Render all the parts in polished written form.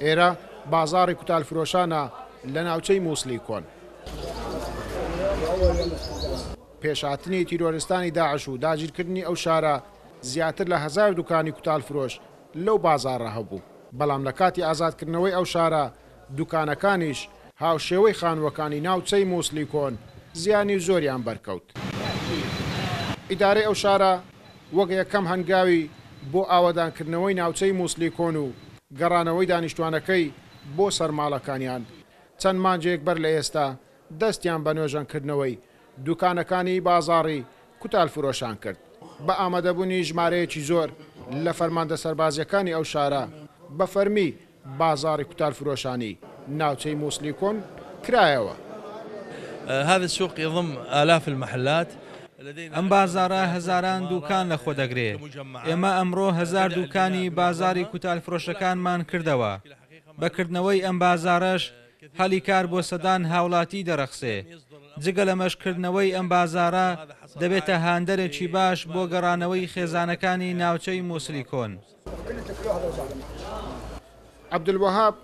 ئێرە بازاڕی کوتالفرۆشانە لە ناوچەی مووسڵی کۆن. پێشهاتنی تیرۆریستانی داعش و داگیرکردنی ئەو شارە زیاتر لە 1000 دوکانی کوتالفرۆش لەو بازاڕە هەبوو. بەڵام لە کاتی ئازادکردنەوەی ئەو شارە دوکانەکانیش هاوشێوەی خانووەکانی ناوچەی مووسڵی کۆن زیانی زۆریان بەرکەوت. ئیدارەی ئەو شارە وەک یەکەم هەنگاوی بۆ ئاوەدانکردنەوەی ناوچەی مووسڵی کۆن و گەڕانەوەی دانیشتوانەکەی بۆ سەرماڵەکانیان چەند مانجێک بەر لە ئێستا دەستیان بە نوێژەنکردنەوەی دوکانەکانی بازاڕی کوتالفرۆشان کرد. بە ئامادەبوونی ژمارەیەکی زۆر لە فەرماندە سەربازیەکانی ئەو شارە بە فەرمی بازاڕی کوتالفرۆشانی ناوچەی مووسڵی کۆن کرایەوە. هذا السوق يضم آلاف المحلات. ئەم بازارە هەزاران دوکان لە خۆ دەگرێت. ئێمە ئەمڕۆ 1000 دوکانی بازاری کوتالفرۆشەکانمان کردەوە. بەکردنەوەی ئەم بازارەش هەلی کار بۆ سەدان هاوڵاتی دەرەخسێ. جگە لە مەشکردنەوەی ئەم بازارە دەبێتە هاندەرێکی باش بۆ گەڕانەوەی خێزانەکانی ناوچەی مووسڵی کۆن. عەبدولوەهاب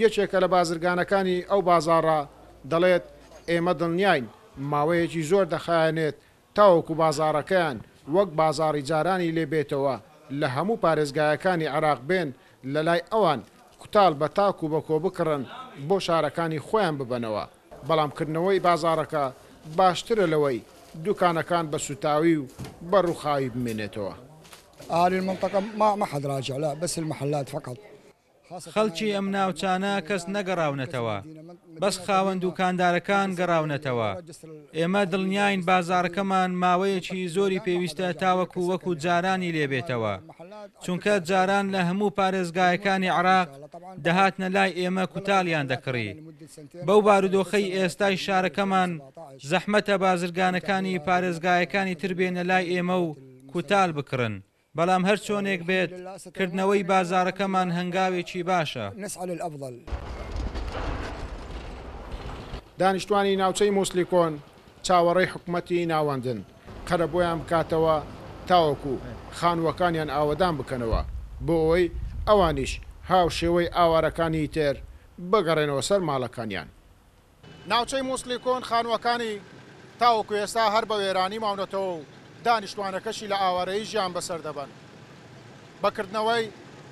یەکێکە لە بازرگانەکانی ئەو بازاڕە دەڵێت ئێمە دڵنیاین ماوەیەکی زۆر دەخایەنێت تاوەکو بازاڕەکەیان وەک بازاڕی جارانی لێبێتەوە لە هەموو پارێزگایەکانی عێراق بێن لە لای ئەوان کوتال بە تاک و بەکۆ بکڕن بۆ شارەکانی خۆیان ببەنەوە. بەڵامکردنەوەی بازاڕەکە باشترە لەوەی دوکانەکان بە سوتاوی و بەڕووخاوی بمێنێتەوە. أهل المنطقة ما حد راجع لا بس المحلات فقط. خەڵکی ئەم ناوچانە کەس نەگەڕاونەتەوە، بەس خاوەن دوکاندارەکان گەڕاونەتەوە. ئێمە دڵنیاین بازارەکەمان ماوەیەکی زۆری پێویستە تاوەکو وەکو جارانی لێبێتەوە، چونکە جاران لە هەموو پارێزگایەکانی عێراق دەهاتنە لای ئێمە کوتالیان دەکڕی. بەو بارودۆخەی ئێستای شارەکەمان زەحمەتە بازرگانەکانی پارێزگایەکانی تر بێنە لای ئێمە و کوتال بکڕن. بەڵام هەر چۆنێک بێت کردنەوەی بازارەکەمان هەنگاوێکی باشە. دانیشتوانی ناوچەی مووسڵی کۆن چاوەڕێی حکوومەتی ناوەندن قەرە بۆیان بکاتەوە تاوەکو خانووەکانیان ئاوەدان بکەنەوە بۆ ئەوەی ئەوانیش هاو شێوەی ئاوارەکانی تر بگەڕێنەوە سەر ماڵەکانیان. ناوچەی مووسڵی کۆن خانووەکانی تاوەکو ئێستا هەر بە وێرانی ماونەتەوە و دانیشتوانەکەشی لە ئاوارەی ژیان بەسەر دەبن. بەکردنەوەی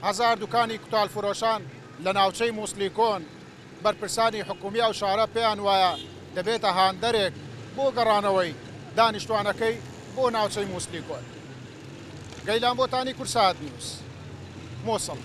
1000 دوکانی کوتالفرۆشان لە ناوچەی مووسڵی کۆن بەرپرسانی حکومی ئەو شارە پێیان وایە دەبێتە هاندەرێک بۆ گەڕانەوەی دانیشتوانەکەی بۆ ناوچەی مووسڵی کۆن. گەیلان بۆتانی کورسات نیوز مووسڵ.